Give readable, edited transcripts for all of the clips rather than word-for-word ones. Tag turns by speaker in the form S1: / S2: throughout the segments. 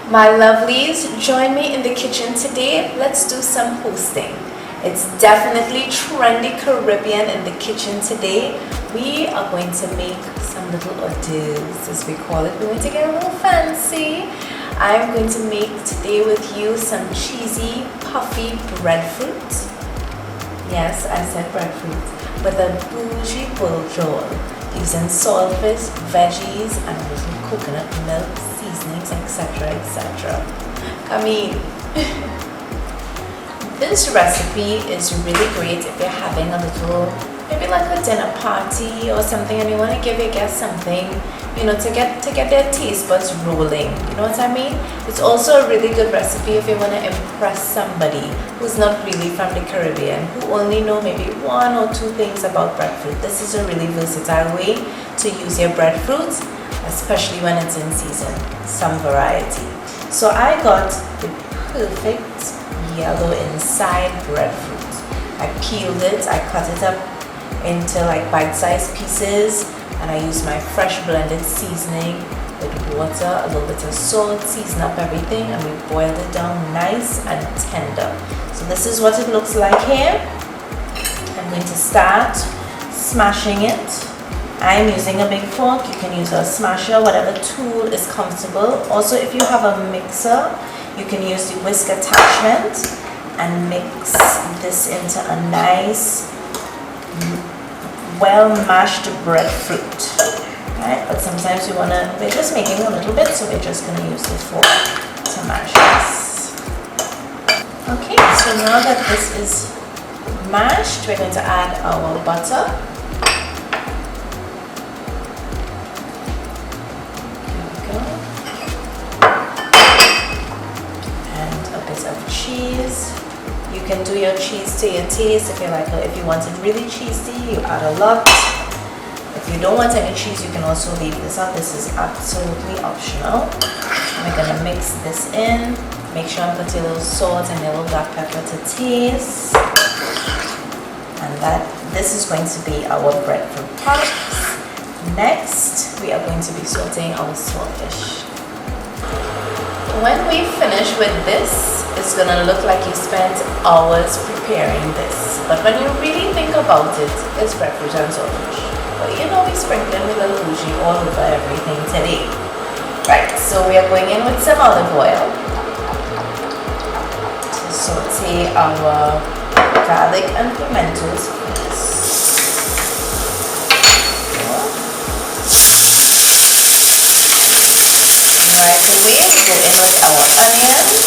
S1: My lovelies, join me in the kitchen today. Let's do some hosting. It's definitely trendy Caribbean in the kitchen today. We are going to make some little hors d'oeuvres, as we call it. We're going to get a little fancy. I'm going to make today with you some cheesy, puffy breadfruit. Yes, I said breadfruit. With a bougie buljol, using saltfish, veggies, and a little coconut milk, seasonings, etc., etc. I mean, this recipe is really great if you're having a little, maybe like a dinner party or something, and you want to give your guests something, you know, to get their taste buds rolling. You know what I mean? It's also a really good recipe if you want to impress somebody who's not really from the Caribbean, who only know maybe one or two things about breadfruit. This is a really versatile way to use your breadfruit, especially when it's in season. Some variety. So I got the perfect yellow inside breadfruit. I peeled it, I cut it up into like bite-sized pieces, and I used my fresh blended seasoning with water, a little bit of salt, season up everything, and we boiled it down nice and tender. So this is what it looks like here. I'm going to start smashing it. I'm using a big fork. You can use a smasher, whatever tool is comfortable. Also, if you have a mixer, you can use the whisk attachment and mix this into a nice, well mashed breadfruit. Right? But sometimes we're just making a little bit, so we're just going to use the fork to mash this. Okay, so now that this is mashed, we're going to add our butter. Of cheese. You can do your cheese to your taste. If you want it really cheesy, you add a lot. If you don't want any cheese, you can also leave this out. This is absolutely optional. We're gonna mix this in. Make sure I'm putting a little salt and a little black pepper to taste. And this is going to be our breadfruit puffs. Next, we are going to be sauteing our saltfish. When we finish with this, it's gonna look like you spent hours preparing this. But when you really think about it, it's breadfruit and saltfish. But you know, we sprinkling with a little bougie all over everything today. Right, so we are going in with some olive oil to saute our garlic and pimentos first. Right away, we go in with our onions.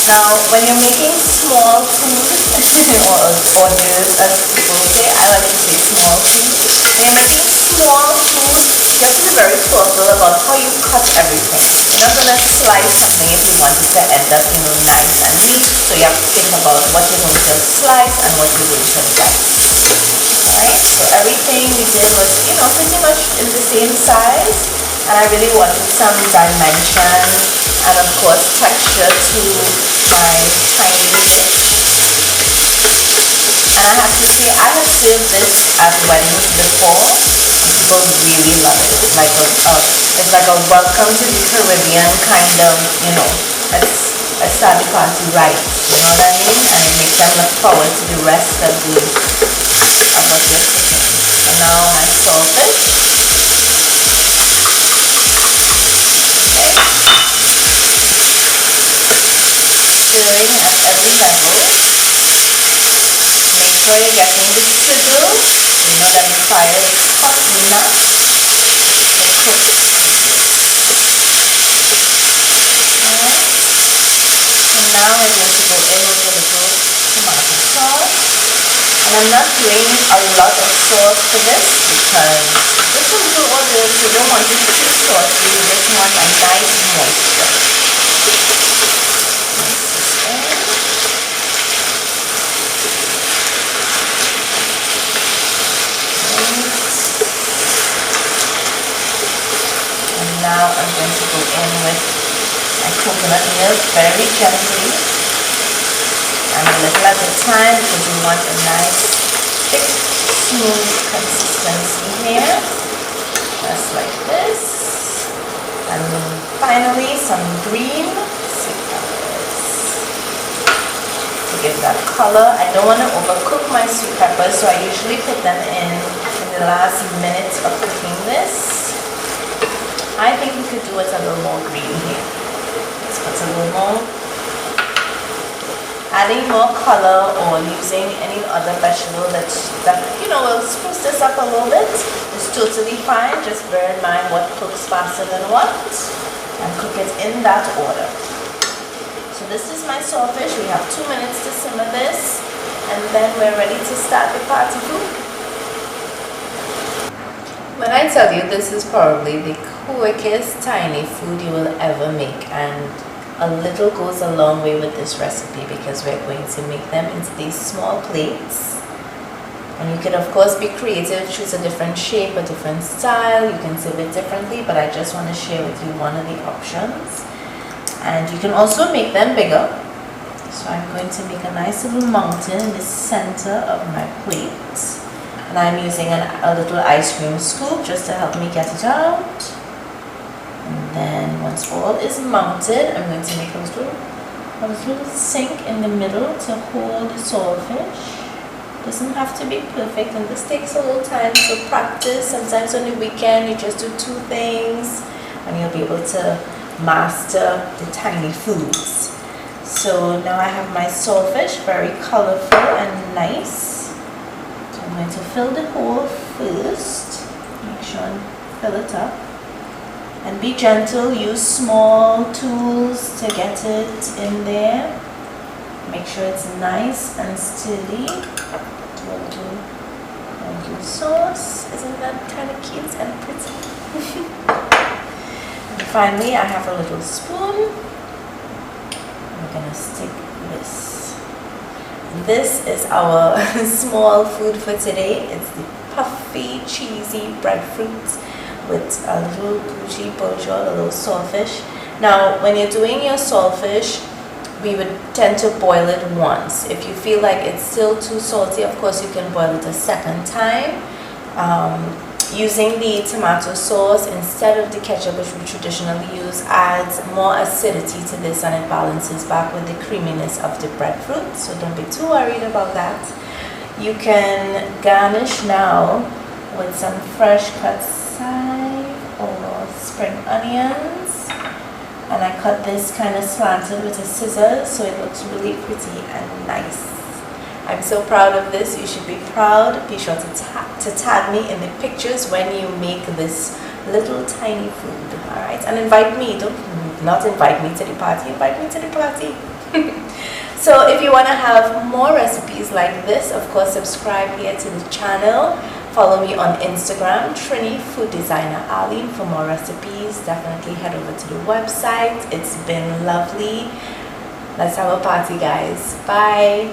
S1: Now, when you're making small food, or orders as people say, I like to say small food. When you're making small food, you have to be very thoughtful about how you cut everything. You're not going to slice something if you want it to end up, nice and neat. So you have to think about what you're going to slice and what you're going to dice. Alright, so everything we did was, pretty much in the same size. And I really wanted some dimension and of course texture to my tiny fish. And I have to say, I have served this at weddings before, and people really love it. It's like a welcome to the Caribbean kind of, let's start the party right. You know what I mean? And it makes them look forward to the rest of what you're cooking. And now my saltfish. Stirring at every level. Make sure you're getting the sizzle. You know that the fire is hot enough to cook the cheese. Alright. So now we're going to go in with a little tomato sauce. And I'm not doing a lot of sauce for this because this is the order, so you don't want it too saucy. You just want a nice moisture. Now I'm going to go in with my coconut milk very gently and a little at a time because we want a nice thick smooth consistency here, just like this. And then finally some green sweet peppers to give that color. I don't want to overcook my sweet peppers, so I usually put them in the last minute of cooking this. I think we could do it a little more green here. Let's put a little more. Adding more color or using any other vegetable that you know will spruce this up a little bit is totally fine. Just bear in mind what cooks faster than what, and cook it in that order. So this is my saltfish. We have 2 minutes to simmer this, and then we're ready to start the party food. When I tell you this is probably the quickest tiny food you will ever make, and a little goes a long way with this recipe because we're going to make them into these small plates. And you can of course be creative, choose a different shape, a different style, you can serve it differently, but I just want to share with you one of the options. And you can also make them bigger. So I'm going to make a nice little mountain in the center of my plate. And I'm using a little ice cream scoop just to help me get it out. And then once all is mounted, I'm going to make a little sink in the middle to hold the saltfish. Doesn't have to be perfect, and this takes a little time to practice. Sometimes on the weekend you just do 2 things and you'll be able to master the tiny foods. So now I have my saltfish, very colorful and nice. So I'm going to fill the hole first. Make sure and fill it up. And be gentle, use small tools to get it in there. Make sure it's nice and steady. Do a little sauce. Isn't that kind of cute and pretty? And finally, I have a little spoon. I'm gonna stick this. This is our small food for today. It's the puffy, cheesy breadfruit with a little Breadfruit and Buljol, a little saltfish. Now, when you're doing your saltfish, we would tend to boil it once. If you feel like it's still too salty, of course you can boil it a second time. Using the tomato sauce instead of the ketchup, which we traditionally use, adds more acidity to this, and it balances back with the creaminess of the breadfruit. So don't be too worried about that. You can garnish now with some fresh cut thyme or spring onions, and I cut this kind of slanted with a scissors so it looks really pretty and nice. I'm so proud of this. You should be proud. Be sure to tag me in the pictures when you make this little tiny food. Alright, and invite me. Don't not invite me to the party, invite me to the party. So if you want to have more recipes like this, of course subscribe here to the channel. Follow me on Instagram, Trini fooddesignerarlene, for more recipes. Definitely head over to the website. It's been lovely. Let's have a party, guys. Bye.